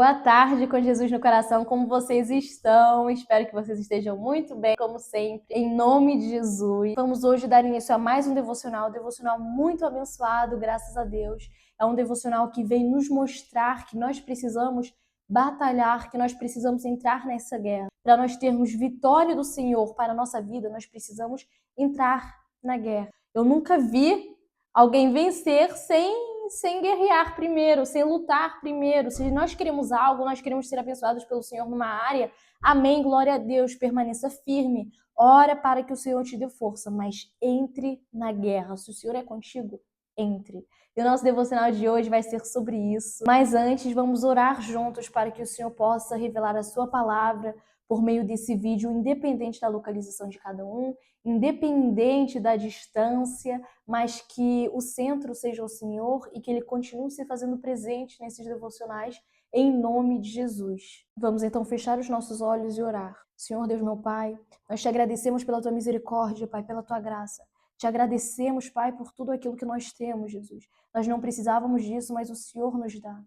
Boa tarde com Jesus no coração, como vocês estão? Espero que vocês estejam muito bem, como sempre, em nome de Jesus. Vamos hoje dar início a mais um devocional muito abençoado, graças a Deus. É um devocional que vem nos mostrar que nós precisamos batalhar, que nós precisamos entrar nessa guerra. Para nós termos vitória do Senhor para a nossa vida, nós precisamos entrar na guerra. Eu nunca vi alguém vencer sem guerrear primeiro, sem lutar primeiro. Se nós queremos algo, nós queremos ser abençoados pelo Senhor numa área, amém, glória a Deus, permaneça firme. Ora para que o Senhor te dê força, mas entre na guerra. Se o Senhor é contigo, entre. E o nosso devocional de hoje vai ser sobre isso. Mas antes, vamos orar juntos para que o Senhor possa revelar a sua palavra por meio desse vídeo, independente da localização de cada um, independente da distância, mas que o centro seja o Senhor e que Ele continue se fazendo presente nesses devocionais, em nome de Jesus. Vamos então fechar os nossos olhos e orar. Senhor Deus, meu Pai, nós te agradecemos pela Tua misericórdia, Pai, pela Tua graça. Te agradecemos, Pai, por tudo aquilo que nós temos, Jesus. Nós não precisávamos disso, mas o Senhor nos dá.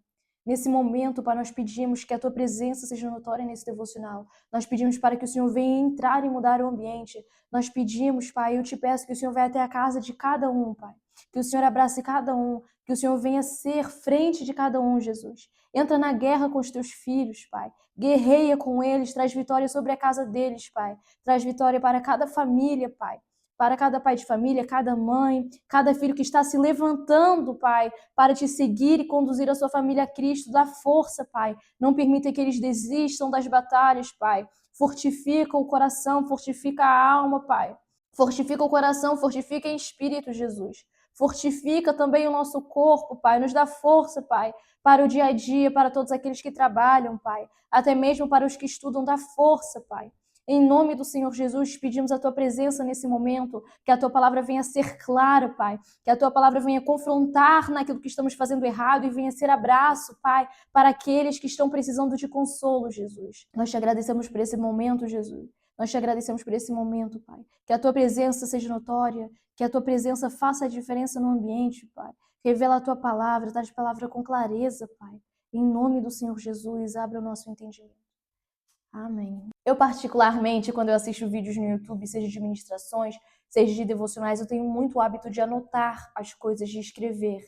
Nesse momento, Pai, nós pedimos que a Tua presença seja notória nesse devocional. Nós pedimos para que o Senhor venha entrar e mudar o ambiente. Nós pedimos, Pai, eu te peço que o Senhor venha até a casa de cada um, Pai. Que o Senhor abrace cada um, que o Senhor venha ser frente de cada um, Jesus. Entra na guerra com os Teus filhos, Pai. Guerreia com eles, traz vitória sobre a casa deles, Pai. Traz vitória para cada família, Pai. Para cada pai de família, cada mãe, cada filho que está se levantando, Pai, para te seguir e conduzir a sua família a Cristo. Dá força, Pai. Não permita que eles desistam das batalhas, Pai. Fortifica o coração, fortifica a alma, Pai. Fortifica o coração, fortifica em espírito, Jesus. Fortifica também o nosso corpo, Pai. Nos dá força, Pai, para o dia a dia, para todos aqueles que trabalham, Pai. Até mesmo para os que estudam, dá força, Pai. Em nome do Senhor Jesus, pedimos a Tua presença nesse momento, que a Tua palavra venha ser clara, Pai, que a Tua palavra venha confrontar naquilo que estamos fazendo errado e venha ser abraço, Pai, para aqueles que estão precisando de consolo, Jesus. Nós te agradecemos por esse momento, Jesus. Nós te agradecemos por esse momento, Pai. Que a Tua presença seja notória, que a Tua presença faça a diferença no ambiente, Pai. Revela a Tua palavra, traz a palavra com clareza, Pai. Em nome do Senhor Jesus, abra o nosso entendimento. Amém. Eu particularmente, quando eu assisto vídeos no YouTube, seja de ministrações, seja de devocionais, eu tenho muito hábito de anotar as coisas, de escrever.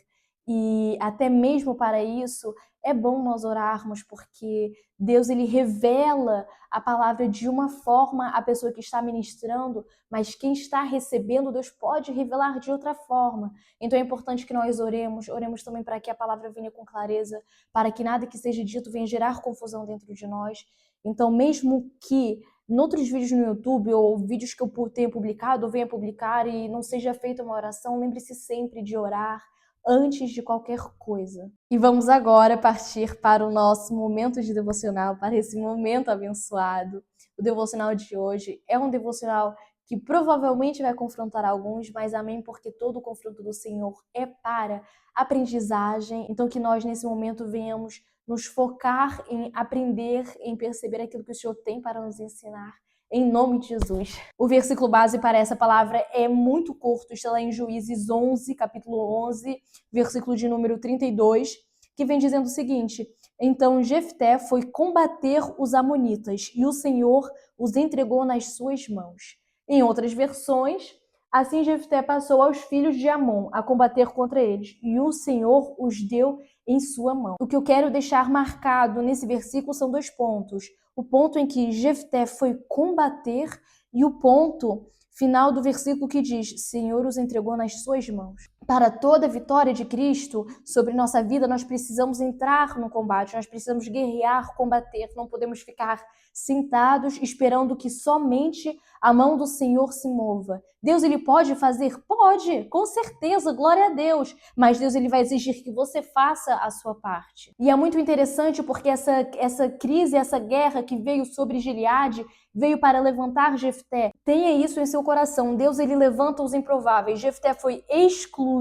E até mesmo para isso, é bom nós orarmos, porque Deus, Ele revela a palavra de uma forma à pessoa que está ministrando, mas quem está recebendo, Deus pode revelar de outra forma. Então é importante que nós oremos também para que a palavra venha com clareza, para que nada que seja dito venha gerar confusão dentro de nós. Então, mesmo que em outros vídeos no YouTube ou vídeos que eu tenha publicado ou venha publicar e não seja feita uma oração, lembre-se sempre de orar antes de qualquer coisa. E vamos agora partir para o nosso momento de devocional, para esse momento abençoado. O devocional de hoje é um devocional que provavelmente vai confrontar alguns, mas amém, porque todo o confronto do Senhor é para aprendizagem. Então, que nós nesse momento venhamos nos focar em aprender, em perceber aquilo que o Senhor tem para nos ensinar, em nome de Jesus. O versículo base para essa palavra é muito curto, está lá em Juízes 11, capítulo 11, versículo de número 32, que vem dizendo o seguinte: então Jefté foi combater os amonitas e o Senhor os entregou nas suas mãos. Em outras versões, assim Jefté passou aos filhos de Amon a combater contra eles, e o Senhor os deu em sua mão. O que eu quero deixar marcado nesse versículo são dois pontos. O ponto em que Jefté foi combater e o ponto final do versículo que diz: Senhor os entregou nas suas mãos. Para toda a vitória de Cristo sobre nossa vida, nós precisamos entrar no combate, nós precisamos guerrear, combater. Não podemos ficar sentados esperando que somente a mão do Senhor se mova. Deus, Ele pode fazer? Pode, com certeza, glória a Deus. Mas Deus, Ele vai exigir que você faça a sua parte. E é muito interessante porque essa crise, essa guerra que veio sobre Gileade, veio para levantar Jefté. Tenha isso em seu coração. Deus, Ele levanta os improváveis. Jefté foi excluído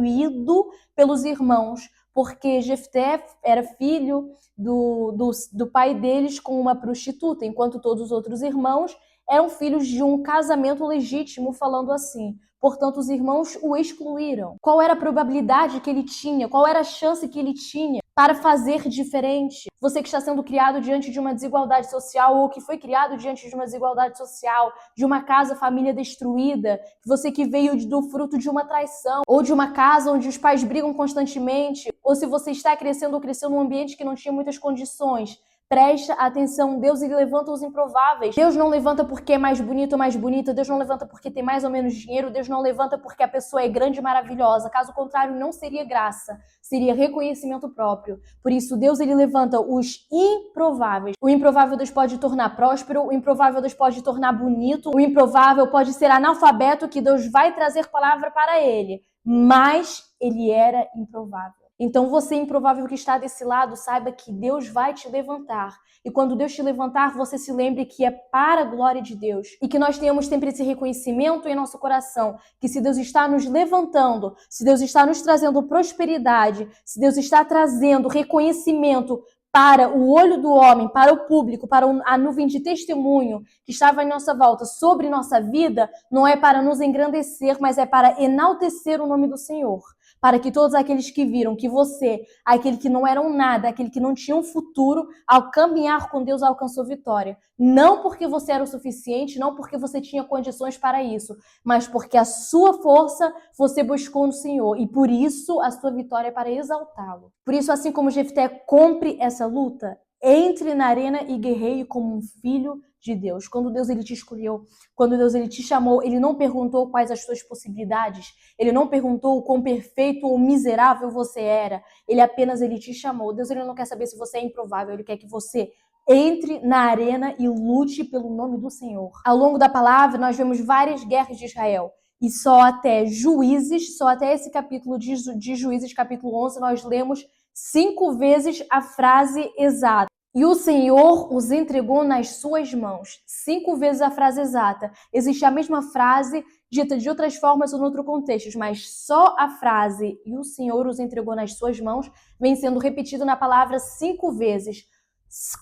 pelos irmãos, porque Jefté era filho do pai deles com uma prostituta, enquanto todos os outros irmãos eram filhos de um casamento legítimo, falando assim. Portanto, os irmãos o excluíram. Qual era a probabilidade que ele tinha? Qual era a chance que ele tinha para fazer diferente. Você que está sendo criado diante de uma desigualdade social ou que foi criado diante de uma desigualdade social, de uma casa, família destruída, você que veio do fruto de uma traição ou de uma casa onde os pais brigam constantemente, ou se você está crescendo ou cresceu num ambiente que não tinha muitas condições, presta atenção, Deus ele levanta os improváveis. Deus não levanta porque é mais bonito ou mais bonita, Deus não levanta porque tem mais ou menos dinheiro, Deus não levanta porque a pessoa é grande e maravilhosa. Caso contrário, não seria graça, seria reconhecimento próprio. Por isso, Deus ele levanta os improváveis. O improvável Deus pode tornar próspero, o improvável Deus pode tornar bonito, o improvável pode ser analfabeto, que Deus vai trazer palavra para ele, mas ele era improvável. Então você, improvável que está desse lado, saiba que Deus vai te levantar. E quando Deus te levantar, você se lembre que é para a glória de Deus. E que nós tenhamos sempre esse reconhecimento em nosso coração, que se Deus está nos levantando, se Deus está nos trazendo prosperidade, se Deus está trazendo reconhecimento para o olho do homem, para o público, para a nuvem de testemunho que estava em nossa volta sobre nossa vida, não é para nos engrandecer, mas é para enaltecer o nome do Senhor. Para que todos aqueles que viram que você, aquele que não eram nada, aquele que não tinha um futuro, ao caminhar com Deus alcançou vitória. Não porque você era o suficiente, não porque você tinha condições para isso, mas porque a sua força você buscou no Senhor. E por isso a sua vitória é para exaltá-lo. Por isso, assim como Jefté compre essa luta, entre na arena e guerreie como um filho de Deus. Quando Deus ele te escolheu, quando Deus ele te chamou, ele não perguntou quais as suas possibilidades, ele não perguntou o quão perfeito ou miserável você era, ele apenas ele te chamou. Deus ele não quer saber se você é improvável, ele quer que você entre na arena e lute pelo nome do Senhor. Ao longo da palavra, nós vemos várias guerras de Israel. E só até Juízes, só até esse capítulo de Juízes, capítulo 11, nós lemos 5 vezes a frase exata. E o Senhor os entregou nas suas mãos. 5 vezes a frase exata. Existe a mesma frase dita de outras formas ou em outro contexto, mas só a frase e o Senhor os entregou nas suas mãos vem sendo repetido na palavra 5 vezes.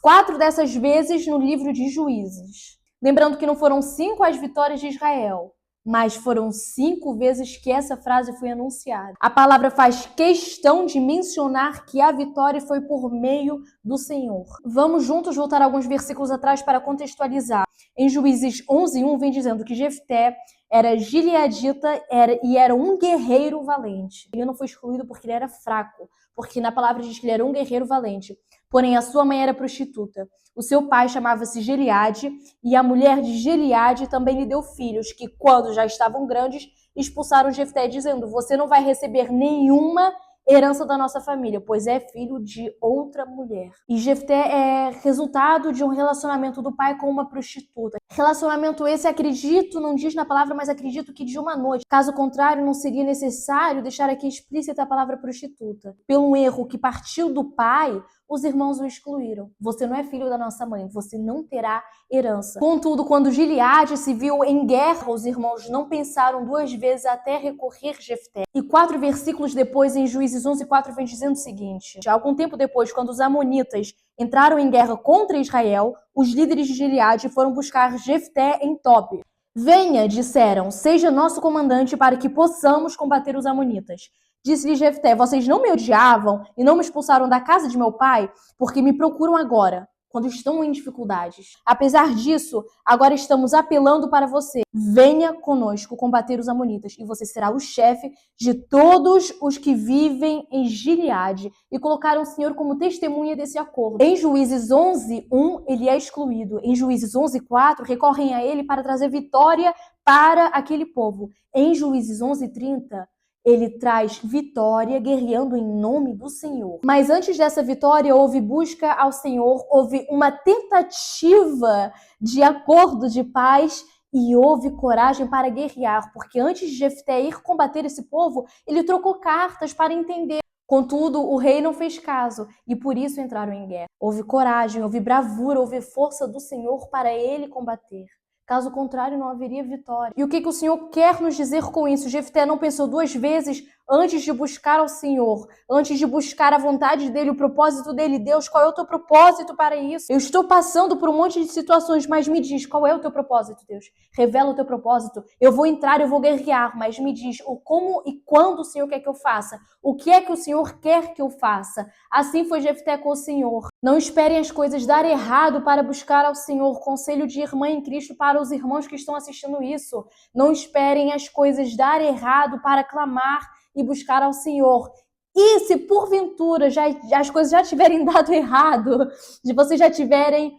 4 dessas vezes no livro de Juízes. Lembrando que não foram 5 as vitórias de Israel, mas foram 5 vezes que essa frase foi anunciada. A palavra faz questão de mencionar que a vitória foi por meio do Senhor. Vamos juntos voltar alguns versículos atrás para contextualizar. Em Juízes 11:1 vem dizendo que Jefté era gileadita e era um guerreiro valente. Ele não foi excluído porque ele era fraco, porque na palavra diz que ele era um guerreiro valente. Porém, a sua mãe era prostituta. O seu pai chamava-se Gileade e a mulher de Gileade também lhe deu filhos, que quando já estavam grandes, expulsaram Jefté, dizendo: você não vai receber nenhuma herança da nossa família, pois é filho de outra mulher. E Jefté é resultado de um relacionamento do pai com uma prostituta. Relacionamento esse, acredito, não diz na palavra, mas acredito que de uma noite. Caso contrário, não seria necessário deixar aqui explícita a palavra prostituta. Pelo erro que partiu do pai, os irmãos o excluíram. Você não é filho da nossa mãe, você não terá herança. Contudo, quando Gileade se viu em guerra, os irmãos não pensaram 2 vezes até recorrer Jefté. E 4 versículos depois, em Juízes 11:4, vem dizendo o seguinte: algum tempo depois, quando os amonitas entraram em guerra contra Israel, os líderes de Gileade foram buscar Jefté em Tob. Venha, disseram, seja nosso comandante para que possamos combater os amonitas. Disse-lhe Jefté: vocês não me odiavam e não me expulsaram da casa de meu pai, porque me procuram agora, quando estão em dificuldades. Apesar disso, agora estamos apelando para você. Venha conosco combater os amonitas, e você será o chefe de todos os que vivem em Gileade. E colocaram o Senhor como testemunha desse acordo. Em Juízes 11:1, ele é excluído. Em Juízes 11:4, recorrem a ele para trazer vitória para aquele povo. Em Juízes 11:30, ele traz vitória guerreando em nome do Senhor. Mas antes dessa vitória, houve busca ao Senhor, houve uma tentativa de acordo de paz e houve coragem para guerrear, porque antes de Jefté ir combater esse povo, ele trocou cartas para entender. Contudo, o rei não fez caso e por isso entraram em guerra. Houve coragem, houve bravura, houve força do Senhor para ele combater. Caso contrário, não haveria vitória. E o que o Senhor quer nos dizer com isso? Jefté não pensou 2 vezes antes de buscar ao Senhor, antes de buscar a vontade dele, o propósito dele. Deus, qual é o teu propósito para isso? Eu estou passando por um monte de situações, mas me diz, qual é o teu propósito, Deus? Revela o teu propósito. Eu vou entrar, eu vou guerrear, mas me diz o como e quando o Senhor quer que eu faça. O que é que o Senhor quer que eu faça? Assim foi Jefté com o Senhor. Não esperem as coisas dar errado para buscar ao Senhor. Conselho de irmã em Cristo para os irmãos que estão assistindo isso. Não esperem as coisas dar errado para clamar e buscar ao Senhor. E se porventura as coisas já tiverem dado errado, de vocês já tiverem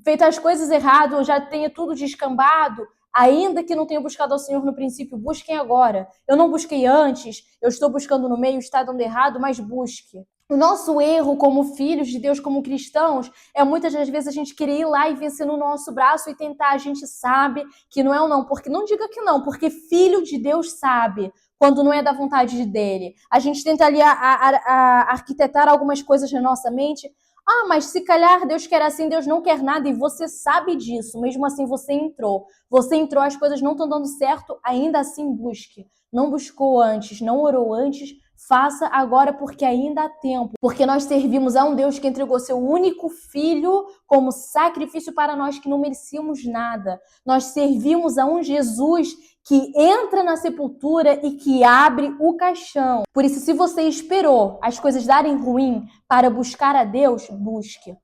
feito as coisas errado, ou já tenha tudo descambado, ainda que não tenha buscado ao Senhor no princípio, busquem agora. Eu não busquei antes, eu estou buscando no meio, está dando errado, mas busque. O nosso erro como filhos de Deus, como cristãos, é muitas das vezes a gente querer ir lá e vencer no nosso braço e tentar. A gente sabe que não é ou não, porque não diga que não, porque filho de Deus sabe quando não é da vontade dele. A gente tenta ali arquitetar algumas coisas na nossa mente. Ah, mas se calhar Deus quer assim, Deus não quer nada, e você sabe disso. Mesmo assim, você entrou. Você entrou, as coisas não estão dando certo, ainda assim busque. Não buscou antes, não orou antes, faça agora porque ainda há tempo. Porque nós servimos a um Deus que entregou seu único filho como sacrifício para nós que não merecíamos nada. Nós servimos a um Jesus que entra na sepultura e que abre o caixão. Por isso, se você esperou as coisas darem ruim para buscar a Deus, busque.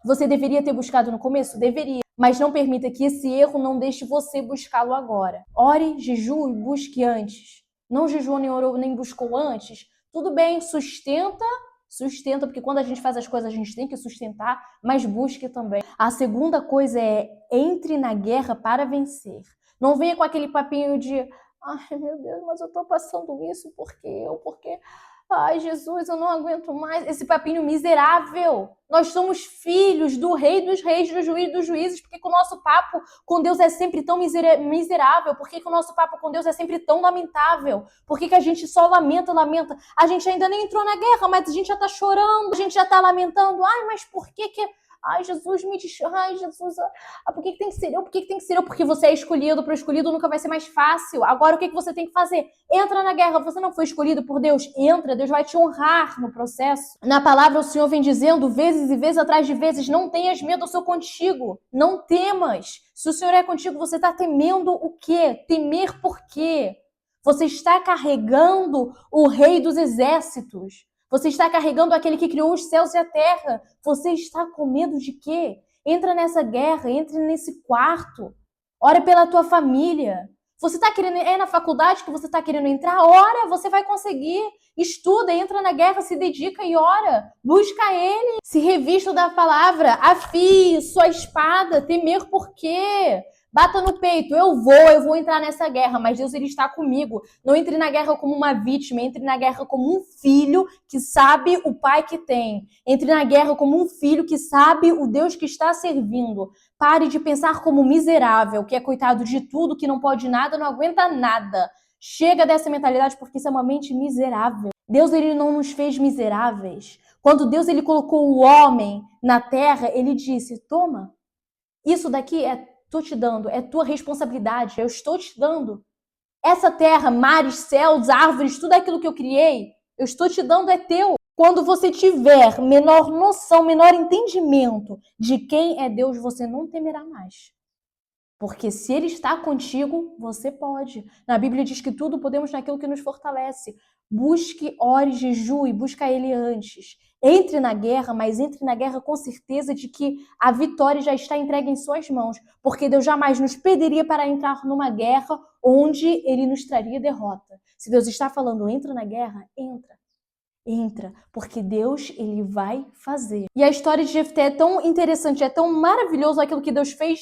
Você deveria ter buscado no começo? Deveria. Mas não permita que esse erro não deixe você buscá-lo agora. Ore, jejue e busque antes. Não jejuou, nem orou, nem buscou antes. Tudo bem, sustenta, porque quando a gente faz as coisas a gente tem que sustentar, mas busque também. A segunda coisa é entre na guerra para vencer. Não venha com aquele papinho de ai meu Deus, mas eu tô passando isso porque ai Jesus, eu não aguento mais. Esse papinho miserável. Nós somos filhos do Rei dos Reis, do Juiz dos Juízes. Por que o nosso papo com Deus é sempre tão miserável? Por que o nosso papo com Deus é sempre tão lamentável? Por que a gente só lamenta? A gente ainda nem entrou na guerra, mas a gente já tá chorando, a gente já tá lamentando. Ai, mas por que ai, Jesus, me diz. Ai, Jesus, por que tem que ser eu? Por que tem que ser eu? Porque você é escolhido. Para o escolhido nunca vai ser mais fácil. Agora, o que você tem que fazer? Entra na guerra. Você não foi escolhido por Deus. Entra. Deus vai te honrar no processo. Na palavra, o Senhor vem dizendo, vezes e vezes atrás de vezes, não tenhas medo, eu sou contigo. Não temas. Se o Senhor é contigo, você está temendo o quê? Temer por quê? Você está carregando o Rei dos Exércitos. Você está carregando aquele que criou os céus e a terra. Você está com medo de quê? Entra nessa guerra, entre nesse quarto. Ora pela tua família. Você está querendo, é na faculdade que você está querendo entrar? Ora, você vai conseguir. Estuda, entra na guerra, se dedica e ora. Busca ele. Se revista da palavra. Afie sua espada. Temer por quê? Bata no peito, eu vou entrar nessa guerra, mas Deus ele está comigo. Não entre na guerra como uma vítima, entre na guerra como um filho que sabe o pai que tem. Entre na guerra como um filho que sabe o Deus que está servindo. Pare de pensar como miserável, que é coitado de tudo, que não pode nada, não aguenta nada. Chega dessa mentalidade porque isso é uma mente miserável. Deus ele não nos fez miseráveis. Quando Deus ele colocou o homem na terra, ele disse, toma, isso daqui estou te dando, é tua responsabilidade, eu estou te dando. Essa terra, mares, céus, árvores, tudo aquilo que eu criei, eu estou te dando, é teu. Quando você tiver menor noção, menor entendimento de quem é Deus, você não temerá mais. Porque se ele está contigo, você pode. Na Bíblia diz que tudo podemos naquilo que nos fortalece. Busque, ore, jejue, busca ele antes. Entre na guerra, mas entre na guerra com certeza de que a vitória já está entregue em suas mãos. Porque Deus jamais nos pediria para entrar numa guerra onde ele nos traria derrota. Se Deus está falando, entra na guerra, entra. Entra, porque Deus, ele vai fazer. E a história de Jefté é tão interessante, é tão maravilhoso aquilo que Deus fez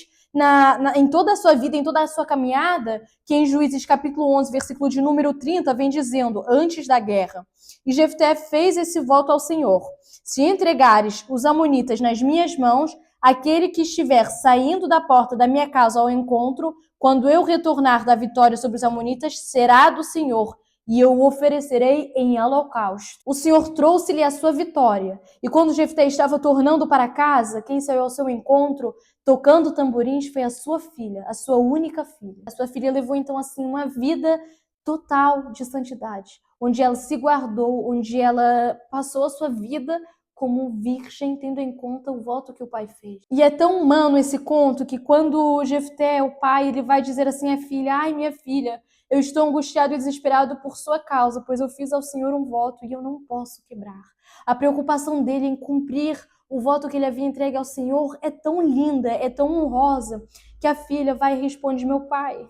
em toda a sua vida, em toda a sua caminhada, que em Juízes capítulo 11, versículo de número 30, vem dizendo, antes da guerra, e Jefté fez esse voto ao Senhor, se entregares os amonitas nas minhas mãos, aquele que estiver saindo da porta da minha casa ao encontro, quando eu retornar da vitória sobre os amonitas, será do Senhor, e eu o oferecerei em holocausto. O Senhor trouxe-lhe a sua vitória. E quando Jefté estava tornando para casa, quem saiu ao seu encontro, tocando tamborins, foi a sua filha, a sua única filha. A sua filha levou então assim uma vida total de santidade, onde ela se guardou, onde ela passou a sua vida como virgem, tendo em conta o voto que o pai fez. E é tão humano esse conto que quando Jefté, o pai, ele vai dizer assim à filha: ai, minha filha, eu estou angustiado e desesperado por sua causa, pois eu fiz ao Senhor um voto e eu não posso quebrar. A preocupação dele em cumprir o voto que ele havia entregue ao Senhor é tão linda, é tão honrosa, que a filha vai e responde: meu pai,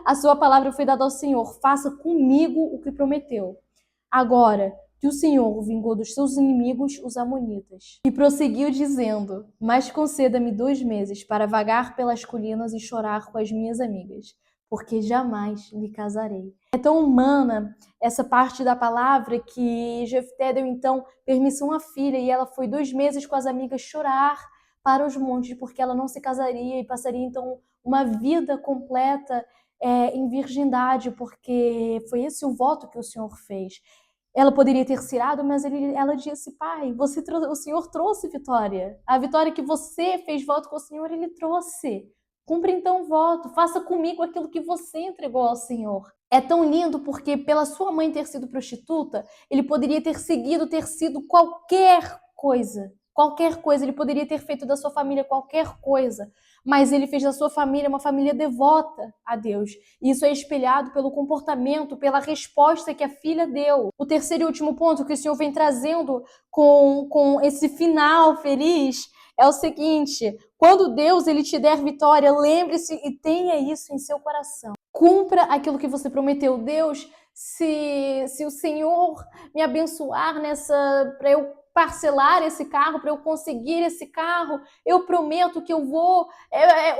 a sua palavra foi dada ao Senhor, faça comigo o que prometeu. Agora que o Senhor vingou dos seus inimigos, os amonitas. E prosseguiu dizendo: mas conceda-me 2 meses para vagar pelas colinas e chorar com as minhas amigas, porque jamais me casarei. É tão humana essa parte da palavra que Jefté deu então permissão à filha e ela foi 2 meses com as amigas chorar para os montes, porque ela não se casaria e passaria então uma vida completa em virgindade, porque foi esse o voto que o Senhor fez. Ela poderia ter cirado, mas ela disse: pai, o Senhor trouxe vitória. A vitória que você fez voto com o Senhor, ele trouxe. Cumpra então o voto, faça comigo aquilo que você entregou ao Senhor. É tão lindo porque pela sua mãe ter sido prostituta, ele poderia ter sido qualquer coisa. Qualquer coisa, ele poderia ter feito da sua família qualquer coisa, mas ele fez da sua família uma família devota a Deus. E isso é espelhado pelo comportamento, pela resposta que a filha deu. O terceiro e último ponto que o Senhor vem trazendo com esse final feliz é o seguinte: quando Deus ele te der vitória, lembre-se e tenha isso em seu coração. Cumpra aquilo que você prometeu. Deus, se o Senhor me abençoar para eu parcelar esse carro, para eu conseguir esse carro, eu prometo que eu vou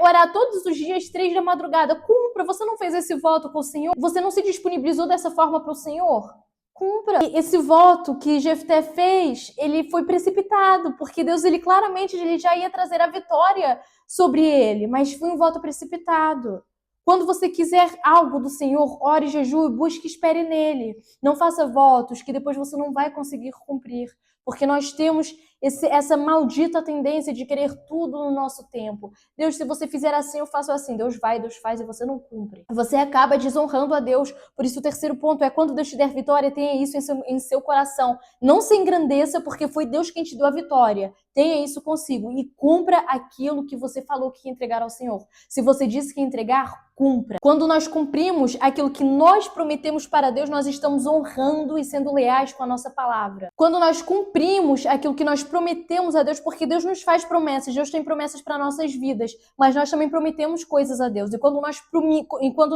orar todos os dias 3 da madrugada. Cumpra, você não fez esse voto com o Senhor? Você não se disponibilizou dessa forma para o Senhor? Cumpra. E esse voto que Jefté fez, ele foi precipitado, porque Deus ele claramente ele já ia trazer a vitória sobre ele, mas foi um voto precipitado. Quando você quiser algo do Senhor, ore, jejue, busque e espere nele. Não faça votos que depois você não vai conseguir cumprir, porque nós temos essa maldita tendência de querer tudo no nosso tempo. Deus, se você fizer assim, eu faço assim. Deus vai, Deus faz e você não cumpre. Você acaba desonrando a Deus. Por isso o terceiro ponto é: quando Deus te der vitória, tenha isso em seu coração. Não se engrandeça, porque foi Deus quem te deu a vitória. Tenha isso consigo e cumpra aquilo que você falou que ia entregar ao Senhor. Se você disse que ia entregar, cumpra. Quando nós cumprimos aquilo que nós prometemos para Deus, nós estamos honrando e sendo leais com a nossa palavra. Quando nós cumprimos aquilo que nós prometemos a Deus, porque Deus nos faz promessas, Deus tem promessas para nossas vidas, mas nós também prometemos coisas a Deus. E quando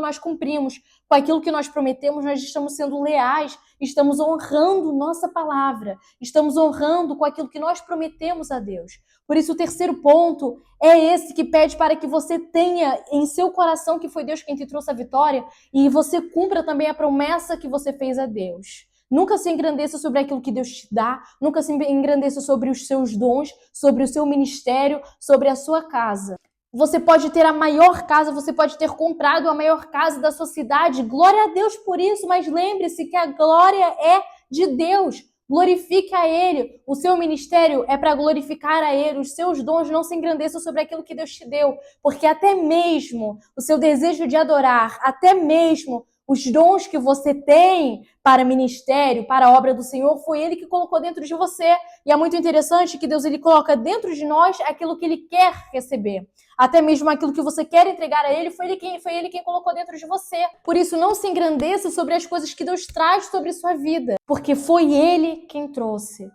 nós cumprimos com aquilo que nós prometemos, nós estamos sendo leais, estamos honrando nossa palavra, estamos honrando com aquilo que nós prometemos a Deus. Por isso o terceiro ponto é esse que pede para que você tenha em seu coração que foi Deus quem te trouxe a vitória e você cumpra também a promessa que você fez a Deus. Nunca se engrandeça sobre aquilo que Deus te dá, nunca se engrandeça sobre os seus dons, sobre o seu ministério, sobre a sua casa. Você pode ter a maior casa, você pode ter comprado a maior casa da sua cidade. Glória a Deus por isso, mas lembre-se que a glória é de Deus. Glorifique a Ele. O seu ministério é para glorificar a Ele. Os seus dons não se engrandeçam sobre aquilo que Deus te deu, porque até mesmo o seu desejo de adorar, até mesmo os dons que você tem para ministério, para a obra do Senhor, foi Ele que colocou dentro de você. E é muito interessante que Deus ele coloca dentro de nós aquilo que Ele quer receber. Até mesmo aquilo que você quer entregar a Ele, foi Ele quem colocou dentro de você. Por isso, não se engrandeça sobre as coisas que Deus traz sobre sua vida, porque foi Ele quem trouxe.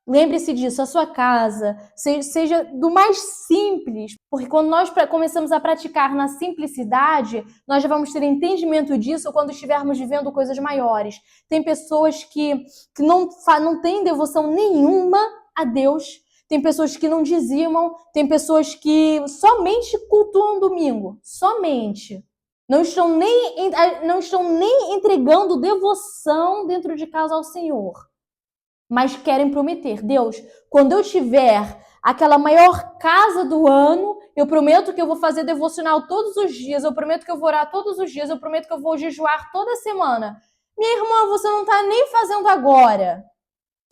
Lembre-se disso, a sua casa, seja do mais simples, porque quando nós começamos a praticar na simplicidade, nós já vamos ter entendimento disso quando estivermos vivendo coisas maiores. Tem pessoas que não têm devoção nenhuma a Deus, tem pessoas que não dizimam, tem pessoas que somente cultuam domingo, somente. Não estão nem entregando devoção dentro de casa ao Senhor. Mas querem prometer: Deus, quando eu tiver aquela maior casa do ano, eu prometo que eu vou fazer devocional todos os dias, eu prometo que eu vou orar todos os dias, eu prometo que eu vou jejuar toda semana. Minha irmã, você não está nem fazendo agora.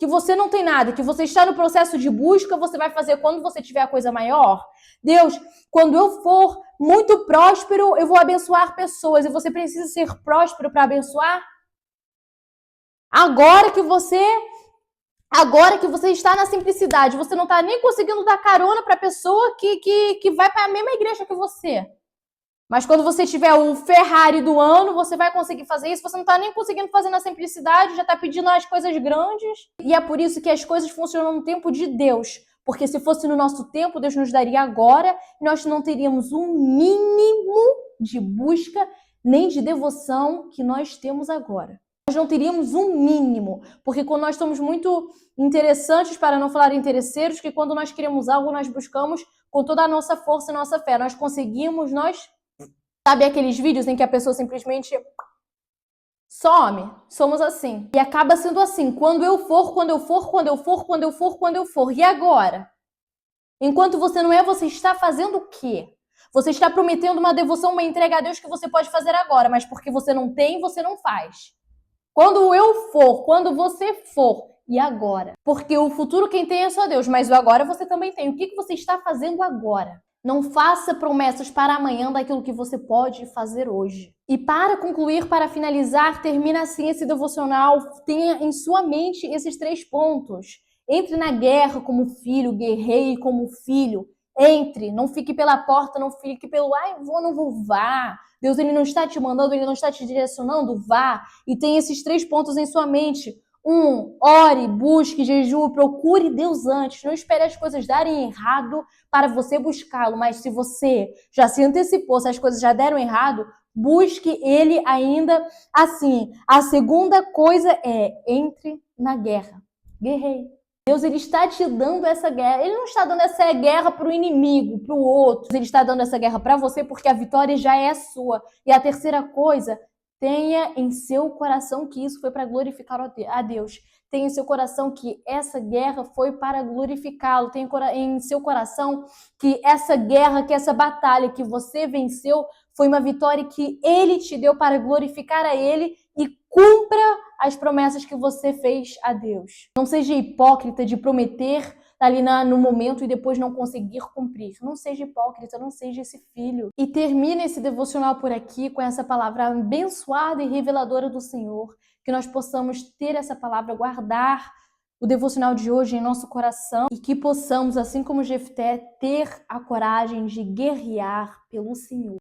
que você não tem nada, que você está no processo de busca, você vai fazer quando você tiver a coisa maior? Deus, quando eu for muito próspero, eu vou abençoar pessoas, e você precisa ser próspero para abençoar? Agora que você está na simplicidade, você não está nem conseguindo dar carona para a pessoa que vai para a mesma igreja que você. Mas quando você tiver o Ferrari do ano, você vai conseguir fazer isso. Você não está nem conseguindo fazer na simplicidade, já está pedindo as coisas grandes. E é por isso que as coisas funcionam no tempo de Deus. Porque se fosse no nosso tempo, Deus nos daria agora, e nós não teríamos um mínimo de busca nem de devoção que nós temos agora. Nós não teríamos um mínimo, porque quando nós somos muito interessantes, para não falar interesseiros, que quando nós queremos algo, nós buscamos com toda a nossa força e nossa fé. Nós conseguimos, Sabe aqueles vídeos em que a pessoa simplesmente some? Somos assim. E acaba sendo assim, quando eu for. E agora? Enquanto você não é, você está fazendo o quê? Você está prometendo uma devoção, uma entrega a Deus que você pode fazer agora, mas porque você não tem, você não faz. Quando eu for, quando você for, e agora? Porque o futuro quem tem é só Deus, mas o agora você também tem. O que você está fazendo agora? Não faça promessas para amanhã daquilo que você pode fazer hoje. E para concluir, para finalizar, termina assim esse devocional. Tenha em sua mente esses 3 pontos. Entre na guerra como filho, guerreie como filho. Entre, não fique pela porta, não fique pelo vou, não vou, vá. Deus, ele não está te mandando, ele não está te direcionando, vá. E tem esses 3 pontos em sua mente. 1, ore, busque, jejue, procure Deus antes. Não espere as coisas darem errado para você buscá-lo. Mas se você já se antecipou, se as coisas já deram errado, busque ele ainda assim. A segunda coisa é, entre na guerra. Guerreie. Deus, ele está te dando essa guerra. Ele não está dando essa guerra para o inimigo, para o outro. Ele está dando essa guerra para você porque a vitória já é sua. E a terceira coisa, tenha em seu coração que isso foi para glorificar a Deus. Tenha em seu coração que essa guerra foi para glorificá-lo. Tenha em seu coração que essa guerra, que essa batalha que você venceu foi uma vitória que ele te deu para glorificar a ele e cumpra as promessas que você fez a Deus. Não seja hipócrita de prometer ali no momento e depois não conseguir cumprir. Não seja hipócrita, não seja esse filho. E termina esse devocional por aqui com essa palavra abençoada e reveladora do Senhor, que nós possamos ter essa palavra, guardar o devocional de hoje em nosso coração e que possamos, assim como Jefté, ter a coragem de guerrear pelo Senhor.